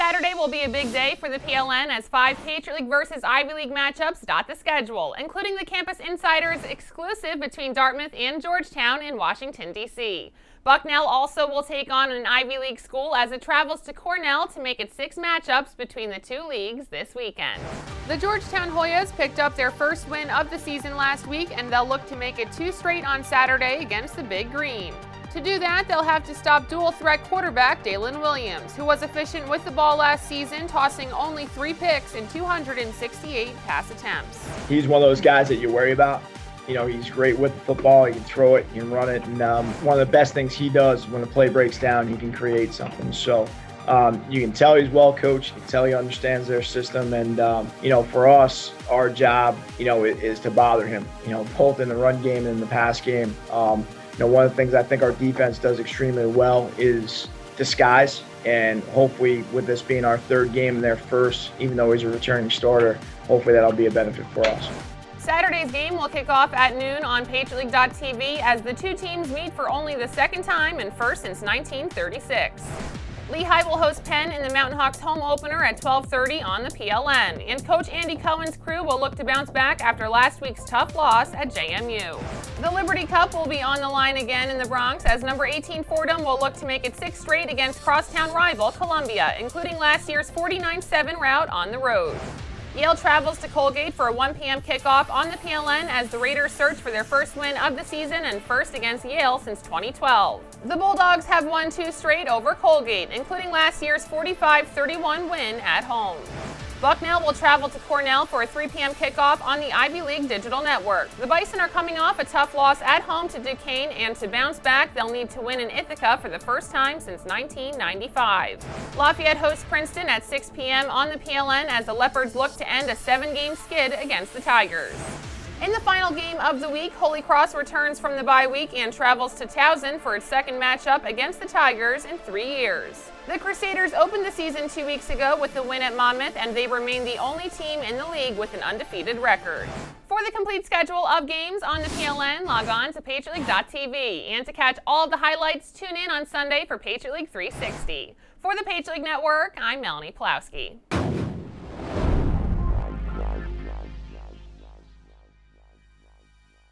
Saturday will be a big day for the PLN as 5 Patriot League versus Ivy League matchups dot the schedule, including the Campus Insiders exclusive between Dartmouth and Georgetown in Washington, D.C. Bucknell also will take on an Ivy League school as it travels to Cornell to make it 6 matchups between the two leagues this weekend. The Georgetown Hoyas picked up their first win of the season last week, and they'll look to make it 2 straight on Saturday against the Big Green. To do that, they'll have to stop dual-threat quarterback Dalen Williams, who was efficient with the ball last season, tossing only 3 picks in 268 pass attempts. He's one of those guys that you worry about. You know, he's great with the football. He can throw it, he can run it, and one of the best things he does when the play breaks down, he can create something. So you can tell he's well coached. You can tell he understands their system, and you know, for us, our job, you know, is to bother him. You know, both in the run game and in the pass game. You know, one of the things I think our defense does extremely well is disguise, and hopefully with this being our 3rd game in their first, even though he's a returning starter, hopefully that'll be a benefit for us. Saturday's game will kick off at noon on PatriotLeague.tv as the two teams meet for only the 2nd time and first since 1936. Lehigh will host Penn in the Mountain Hawks home opener at 12:30 on the PLN, and Coach Andy Cohen's crew will look to bounce back after last week's tough loss at JMU. The Liberty Cup will be on the line again in the Bronx as number 18 Fordham will look to make it 6 straight against crosstown rival Columbia, including last year's 49-7 rout on the road. Yale travels to Colgate for a 1 p.m. kickoff on the PLN as the Raiders search for their first win of the season and first against Yale since 2012. The Bulldogs have won 2 straight over Colgate, including last year's 45-31 win at home. Bucknell will travel to Cornell for a 3 p.m. kickoff on the Ivy League Digital Network. The Bison are coming off a tough loss at home to Duquesne, and to bounce back, they'll need to win in Ithaca for the first time since 1995. Lafayette hosts Princeton at 6 p.m. on the PLN as the Leopards look to end a 7-game skid against the Tigers. In the final game of the week, Holy Cross returns from the bye week and travels to Towson for its 2nd matchup against the Tigers in 3 years. The Crusaders opened the season 2 weeks ago with a win at Monmouth, and they remain the only team in the league with an undefeated record. For the complete schedule of games on the PLN, log on to PatriotLeague.tv. And to catch all of the highlights, tune in on Sunday for Patriot League 360. For the Patriot League Network, I'm Melanie Pulowski.